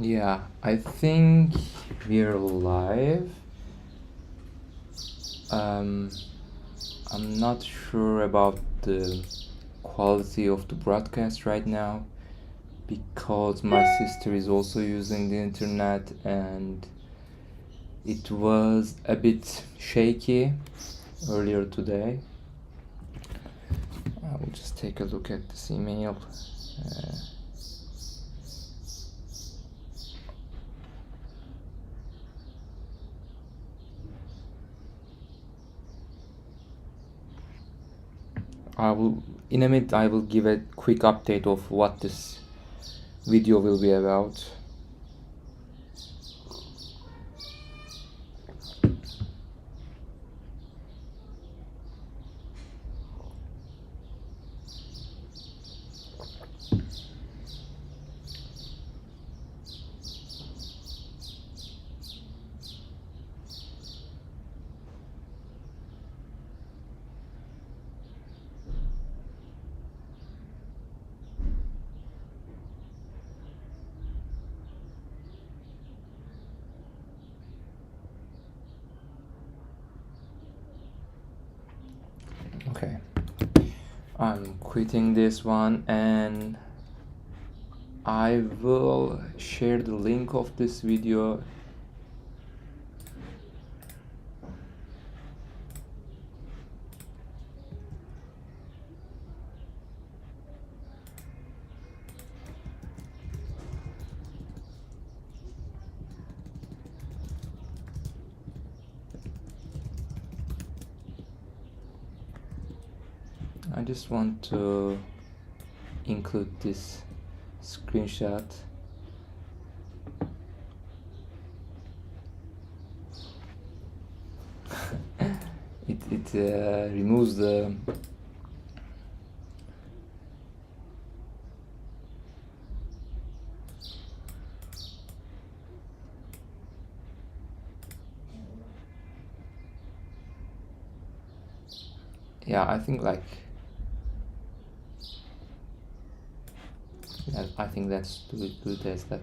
Yeah, I think we're live. Um, I'm not sure about the quality of the broadcast right now because my sister is also using the internet and it was a bit shaky earlier today. I will just take a look at this email. Uh, in a minute, I will give a quick update of what this video will be about. Okay, I'm quitting this one and I will share the link of this video. I just want to include this screenshot. it removes the I think I think let's do it as that.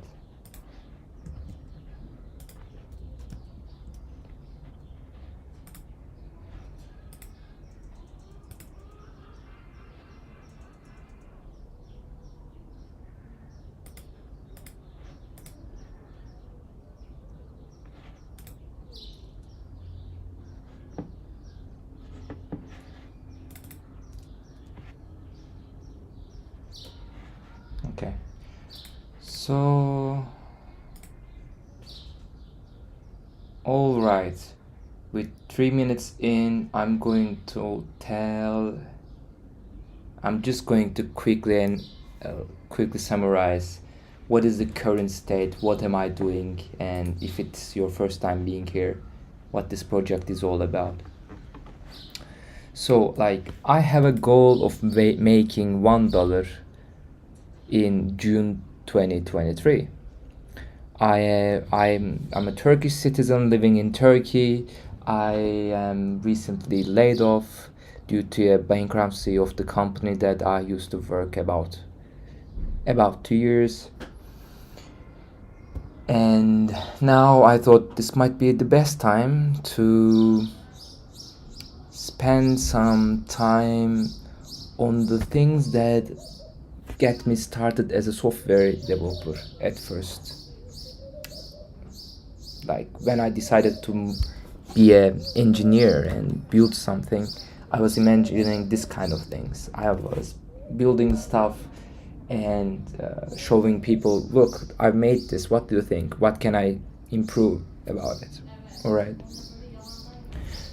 Okay, so all right, with 3 minutes in, I'm just going to quickly summarize what is the current state, what am I doing, and if it's your first time being here, what this project is all about. So I have a goal of making $1 in June 2023. I'm a Turkish citizen living in Turkey. I am recently laid off due to a bankruptcy of the company that I used to work about 2 years. And now I thought this might be the best time to spend some time on the things that get me started as a software developer at first. When I decided to be an engineer and build something, I was imagining this kind of things. I was building stuff and showing people, look, I've made this, what do you think? What can I improve about it? All right.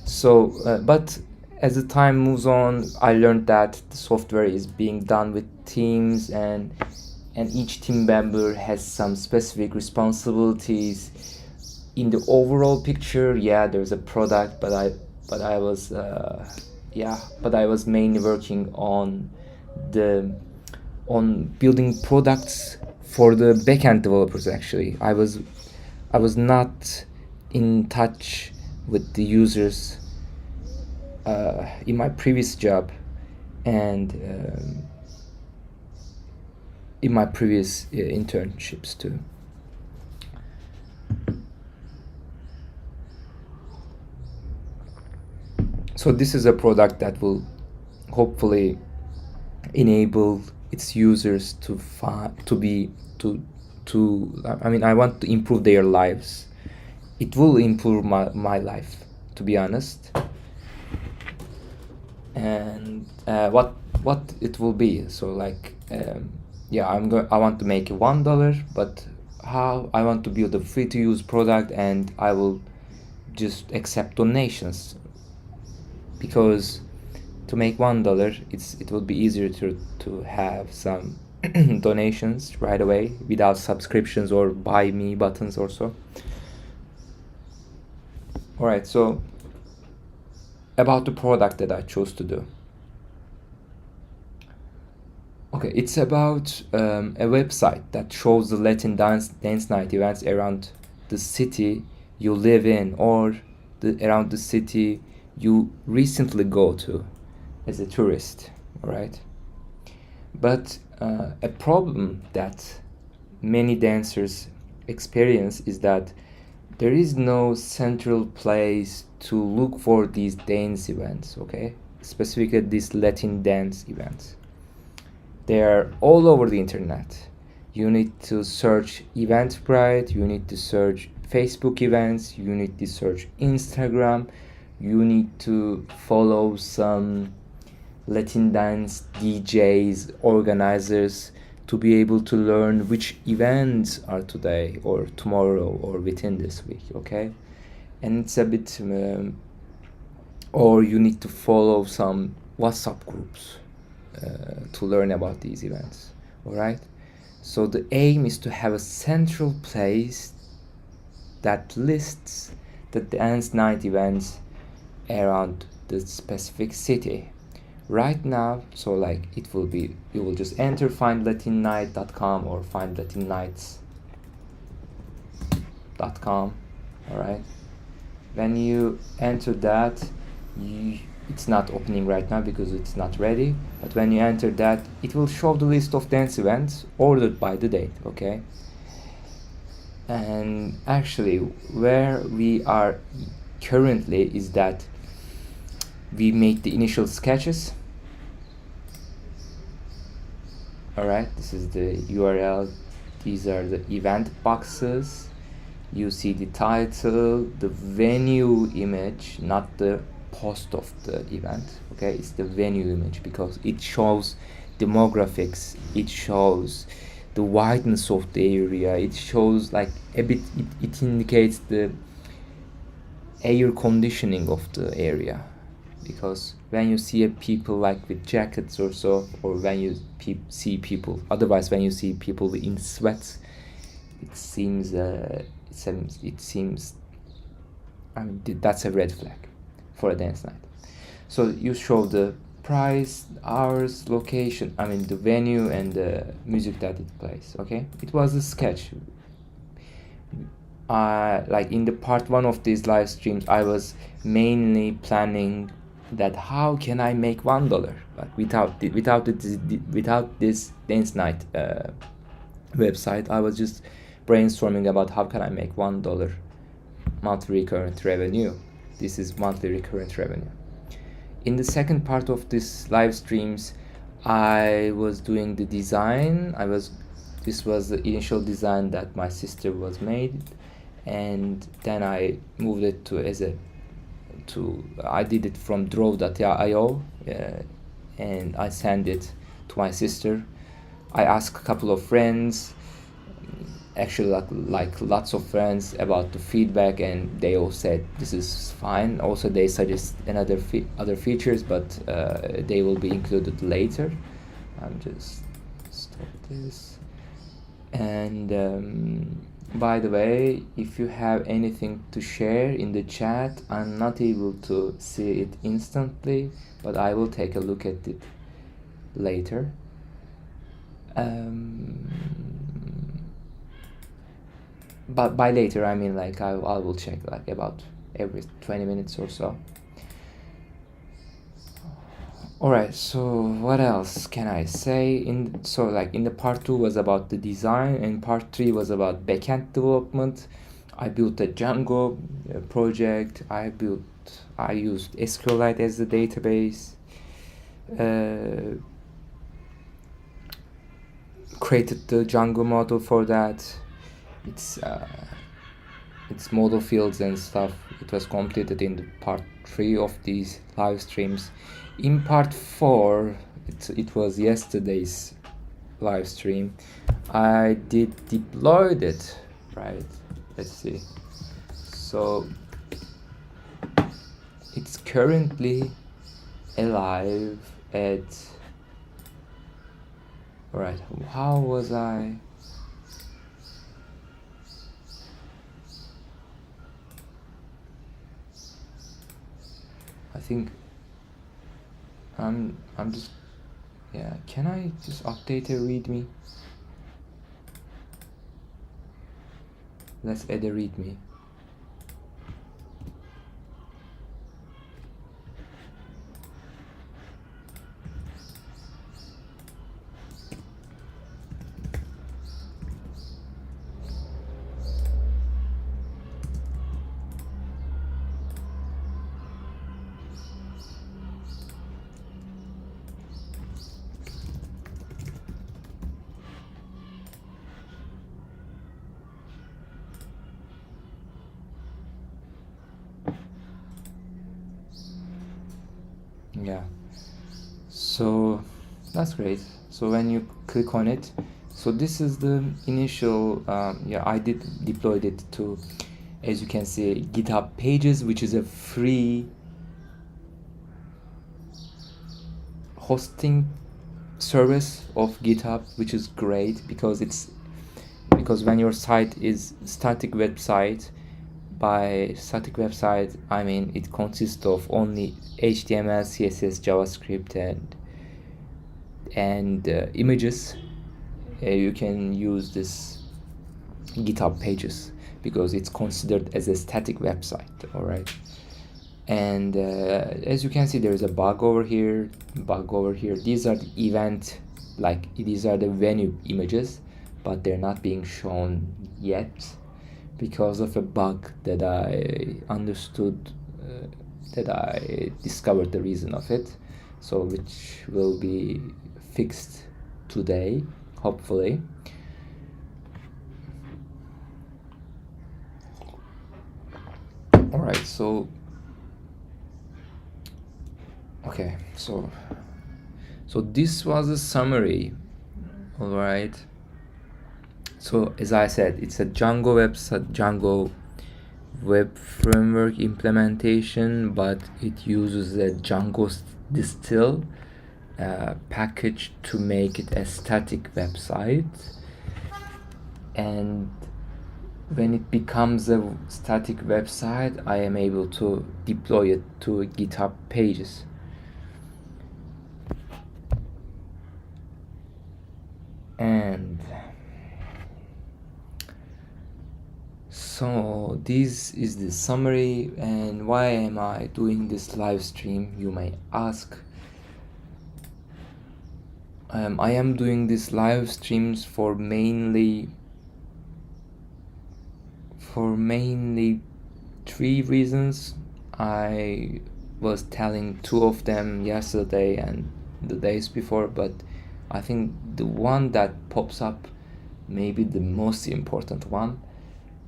So, but as the time moves on, I learned that the software is being done with teams, and each team member has some specific responsibilities. In the overall picture, there's a product, but I was mainly working on building products for the backend developers. Actually, I was not in touch with the users in my previous job and in my previous internships too. So this is a product that will hopefully enable its users to I mean, I want to improve their lives. It will improve my life, to be honest. And what it will be, so like yeah, I want to make $1, but how I want to build a free to use product, and I will just accept donations, because to make $1 it will be easier to have some donations right away without subscriptions or buy me buttons or so. All right, so about the product that I chose to do. Okay, it's about a website that shows the Latin dance night events around the city you live in, or around the city you recently go to as a tourist. All right, but a problem that many dancers experience is that there is no central place to look for these dance events, okay? Specifically these Latin dance events. They are all over the internet. You need to search Eventbrite, you need to search Facebook events, you need to search Instagram, you need to follow some Latin dance DJs, organizers, to be able to learn which events are today or tomorrow or within this week, okay? And it's a bit or you need to follow some WhatsApp groups to learn about these events. All right, so the aim is to have a central place that lists the dance night events around the specific city. Right now, so like it will be, you will just enter findlatinnight.com or findlatinnights.com. all right, when you enter that, it's not opening right now because it's not ready, but when you enter that, it will show the list of dance events ordered by the date, okay? And actually where we are currently is that we make the initial sketches. All right, this is the URL, these are the event boxes. You see the title, the venue image, not the post of the event, okay? It's the venue image because it shows demographics, it shows the wideness of the area, it shows like a bit, it indicates the air conditioning of the area, because when you see people like with jackets or so, or when you see people, otherwise when you see people in sweats, it seems I mean, that's a red flag for a dance night. So you show the price, hours, location, I mean the venue and the music that it plays, okay? It was a sketch. Like in the part 1 of these live streams, I was mainly planning that how can I make $1, like without this dance night website. I was just brainstorming about how can I make $1 monthly recurrent revenue. This is monthly recurrent revenue. In the second part of this live streams, I was doing the design. This was the initial design that my sister was made, and then I moved it I did it from draw.io, and I sent it to my sister. I asked a couple of friends, actually like lots of friends, about the feedback, and they all said this is fine. Also they suggest other features, but they will be included later. I'm just stop this. And by the way, if you have anything to share in the chat, I'm not able to see it instantly, but I will take a look at it later. But by later I mean like I will check like about every 20 minutes or so. Alright, so what else can I say? So like in the part 2 was about the design, and part 3 was about backend development. I built a Django project. I used SQLite as the database. Created the Django model for that. It's model fields and stuff. It was completed in the part 3 of these live streams. In part 4, it was yesterday's live stream. I deployed it, right? Let's see. So it's currently alive at, right, how was I? I think I'm just, yeah, can I just update a readme? Let's add a readme. Yeah, so that's great. So when you click on it, so this is the initial, yeah, I deployed it to, as you can see, GitHub Pages, which is a free hosting service of GitHub, which is great because when your site is static website, by static website I mean it consists of only HTML, CSS, JavaScript and images. You can use this GitHub Pages because it's considered as a static website. All right, and as you can see, there is a bug over here. These are the event, like these are the venue images, but they're not being shown yet because of a bug that I understood, that I discovered the reason of it, so which will be fixed today, hopefully. All right, so okay, so this was a summary. All right, so as I said, it's a Django web framework implementation, but it uses a Django distill package to make it a static website. And when it becomes a static website, I am able to deploy it to GitHub Pages. And so this is the summary. And why am I doing this live stream, you may ask? I am doing these live streams for mainly 3 reasons. I was telling 2 of them yesterday and the days before, but I think the one that pops up may be the most important one,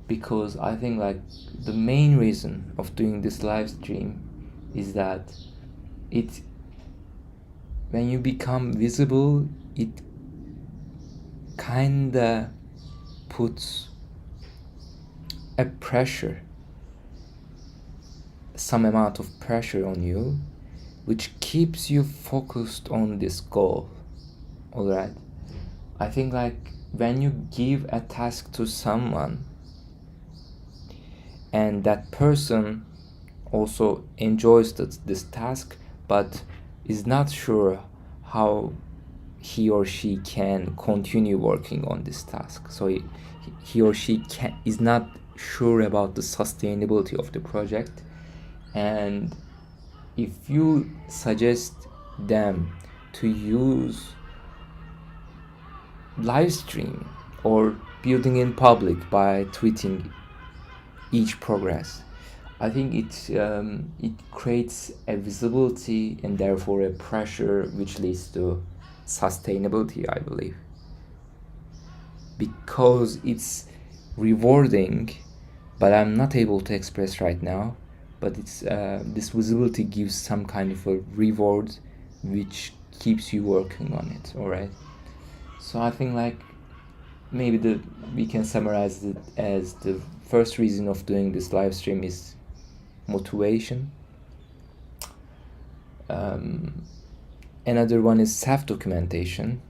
because I think like the main reason of doing this live stream is that when you become visible, it kinda puts a pressure, some amount of pressure on you, which keeps you focused on this goal. All right, I think like when you give a task to someone and that person also enjoys this task but is not sure how he or she can continue working on this task, so he or she is not sure about the sustainability of the project, and if you suggest them to use live stream or building in public by tweeting each progress. I think it creates a visibility and therefore a pressure which leads to sustainability, I believe, because it's rewarding, but I'm not able to express right now. But it's this visibility gives some kind of a reward, which keeps you working on it. All right. So I think like maybe we can summarize it as the first reason of doing this live stream is motivation. Another one is self-documentation.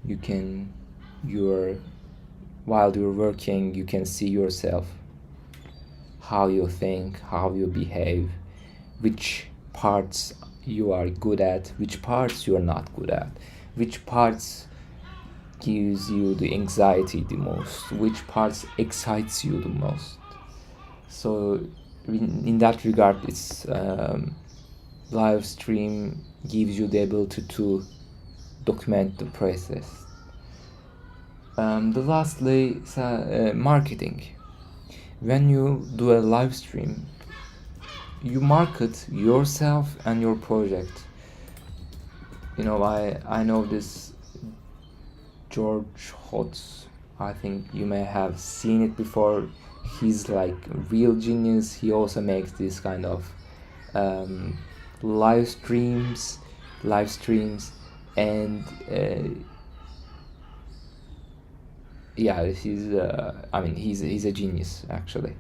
While you're working, you can see yourself, how you think, how you behave, which parts you are good at, which parts you are not good at, which parts gives you the anxiety the most, which parts excites you the most. So in that regard, it's live stream gives you the ability to document the process. Lastly, marketing. When you do a live stream, you market yourself and your project. I know this George Hotz. I think you may have seen it before. He's like a real genius. He also makes this kind of live streams, and he's a genius actually.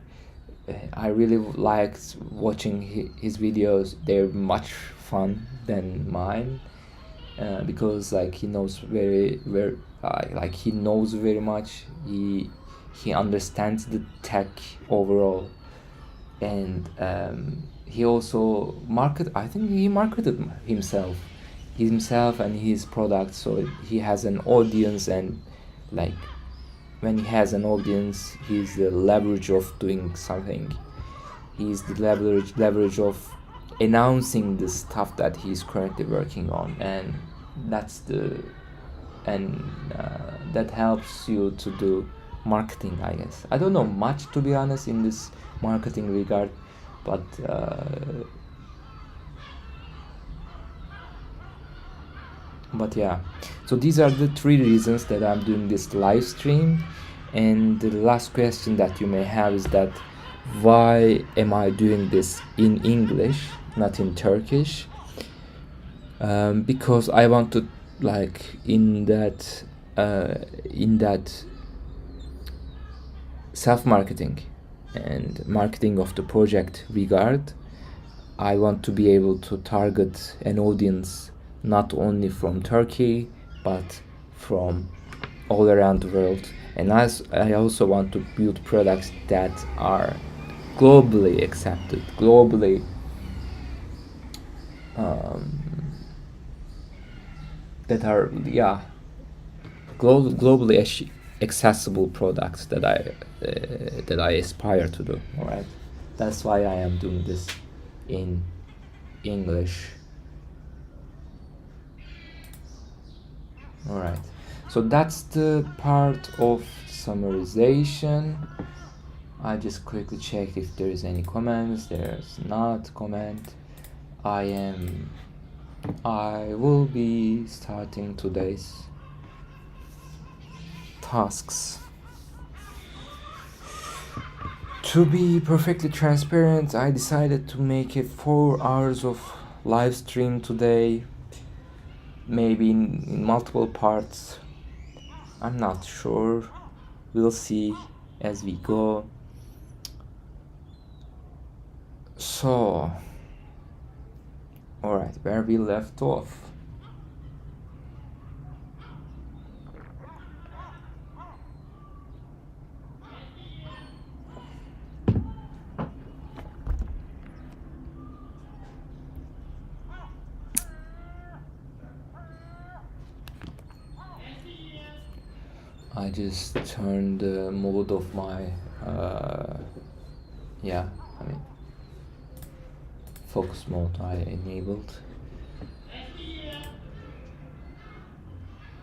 I really liked watching his videos. They're much fun than mine, because like he knows he knows very much. He understands the tech overall, and he also he marketed himself and his product. So he has an audience, and like when he has an audience, he's the leverage of doing something. He's the leverage of announcing the stuff that he's currently working on, and that helps you to do marketing, I guess. I don't know much, to be honest, in this marketing regard, but yeah. So these are the 3 reasons that I'm doing this live stream. And the last question that you may have is that why am I doing this in English, not in Turkish? Because I want to, like, in that self-marketing and marketing of the project regard, I want to be able to target an audience not only from Turkey but from all around the world. And I also want to build products that are globally accepted, globally accessible products that I aspire to do. All right, that's why I am doing this in English. All right, so that's the part of summarization. I just quickly checked if there is any comments. There's not comment. I will be starting today's tasks. To be perfectly transparent, I decided to make it 4 hours of live stream today, maybe in multiple parts. I'm not sure. We'll see as we go. So, alright, where we left off. I just turned the mode of my focus mode I enabled.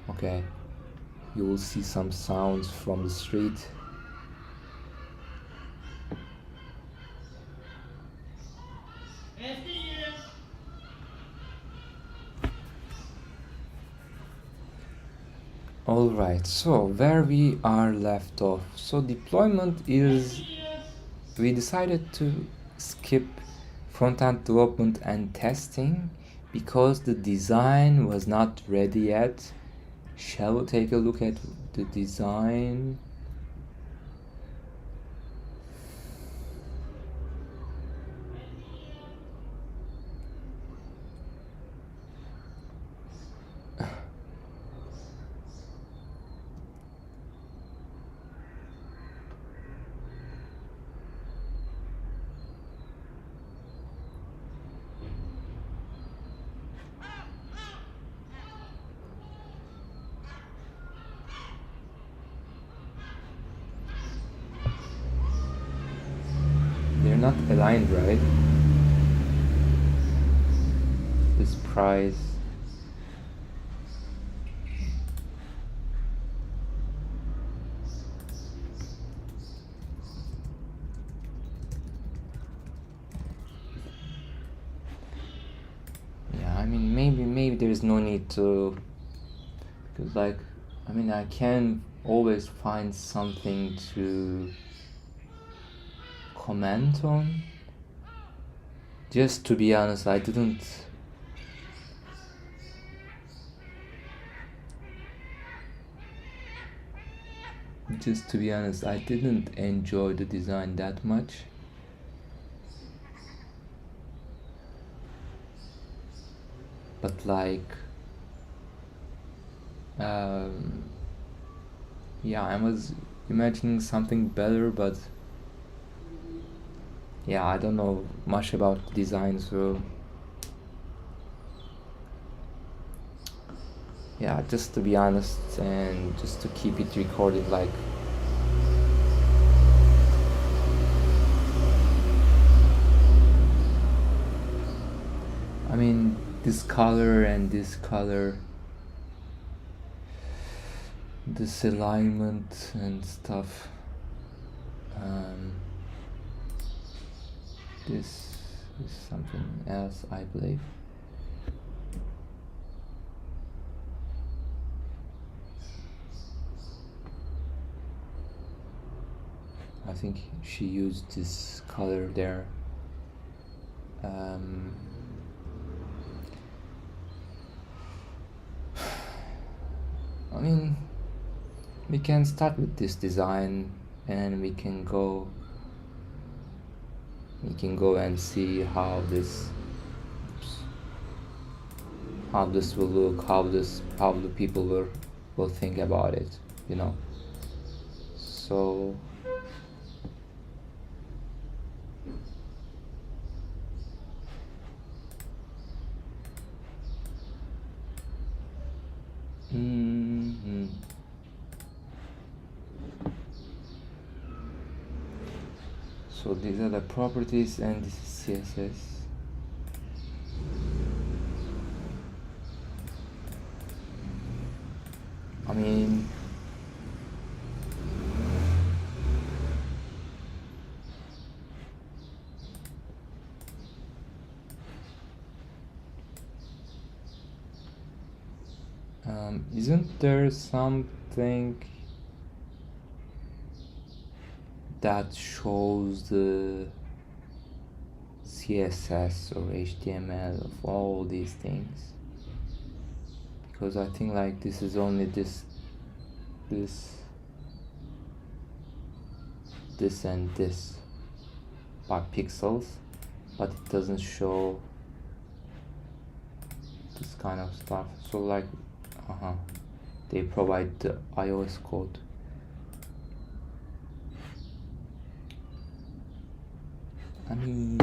Okay, you will see some sounds from the street. Alright, so where we are left off. So deployment is, we decided to skip front-end development and testing because the design was not ready yet. Shall we take a look at the design? They're not aligned, right? This price. Yeah, I mean, maybe there's no need to, because like, I mean, I can always find something to comment on. Just to be honest, I didn't enjoy the design that much. But like, yeah, I was imagining something better, but yeah, I don't know much about the design, so yeah, just to be honest and just to keep it recorded, like, I mean, this color and this color, this alignment and stuff, this is something else, I believe. I think she used this color there. I mean, we can start with this design and we can go and see how this will look, how the people will think about it, you know. So so these are the properties and this is CSS. I mean, isn't there something that shows the CSS or HTML of all these things? Because I think like this is only this and this by pixels, but it doesn't show this kind of stuff. So like, they provide the iOS code. I mean,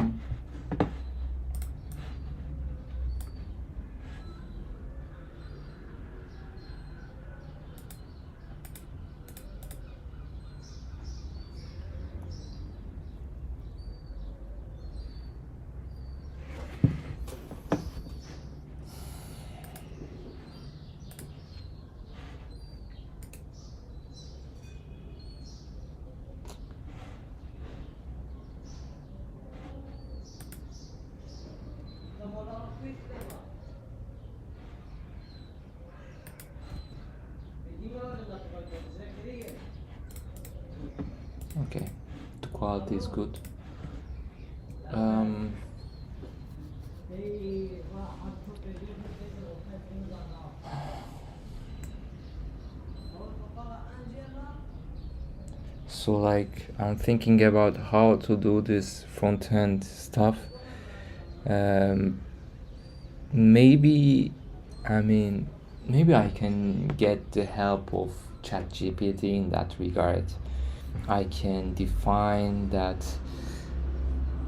Okay, the quality is good. Um, so like I'm thinking about how to do this front end stuff. Maybe, I mean, maybe I can get the help of ChatGPT in that regard. I can define that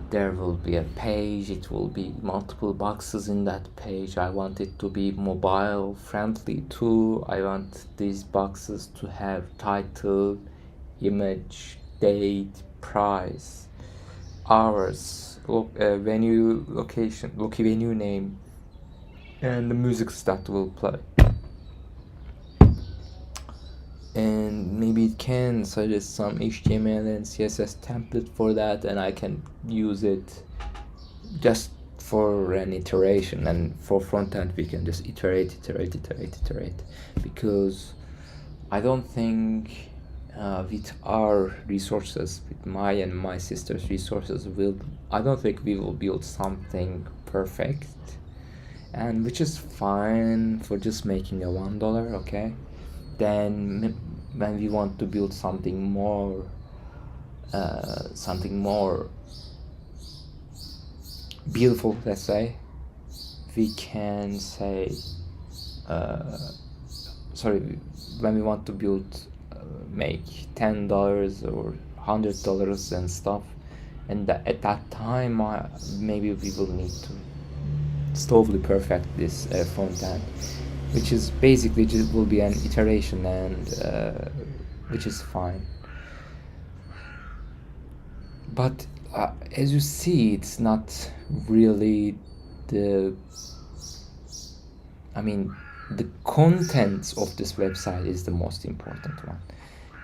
there will be a page, it will be multiple boxes in that page. I want it to be mobile friendly too. I want these boxes to have title, image, date, price, hours, venue, location, venue name, and the music that will play. And maybe it can suggest some HTML and CSS template for that, and I can use it just for an iteration. And for front end we can just iterate, because I don't think with our resources, with my and my sister's resources, I don't think we will build something perfect, and which is fine for just making a $1, okay? Then when we want to build something more beautiful, let's say, we can say when we want to build make $10 or $100 and stuff, and at that time maybe we will need to totally perfect this front end, which is basically just will be an iteration, and which is fine. But as you see, it's not really the contents of this website is the most important one.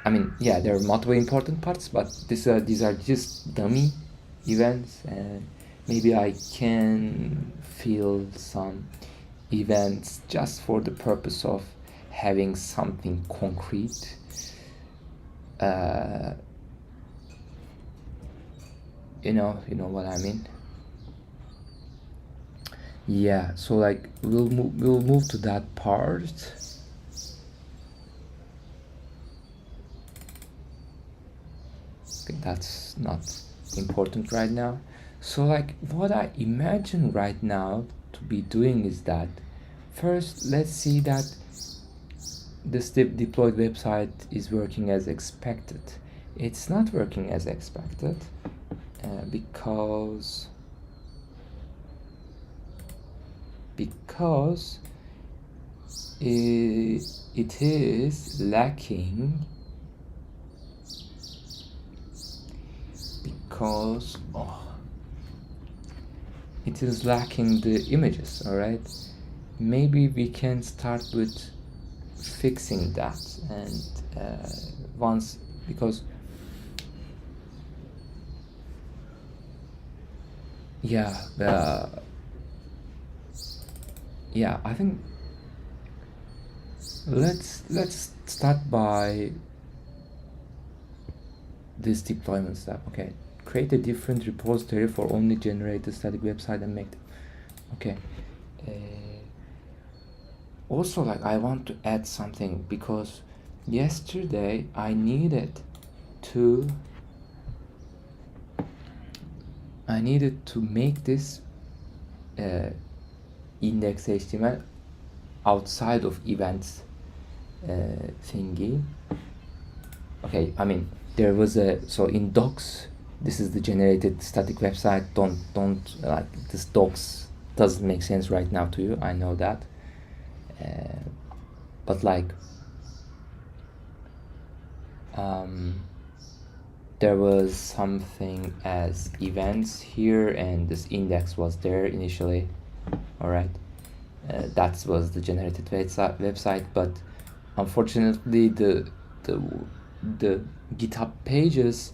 I mean, yeah, there are multiple important parts, but these are just dummy events, and maybe I can fill some events just for the purpose of having something concrete. You know what I mean? Yeah, so like we'll move to that part. That's not important right now. So like what I imagine right now to be doing is that first let's see that this deployed website is working as expected. It's not working as expected because it is lacking, it is lacking the images. All right, maybe we can start with fixing that, and once, because I think let's start by this deployment step. Okay, create a different repository for only generate the static website and make okay. Also, like I want to add something, because yesterday I needed to make this index HTML outside of events thingy. Okay, I mean there was so in docs, this is the generated static website. Don't like this docs doesn't make sense right now to you, I know that, but like there was something as events here, and this index was there initially. All right, that was the generated website, but unfortunately the GitHub pages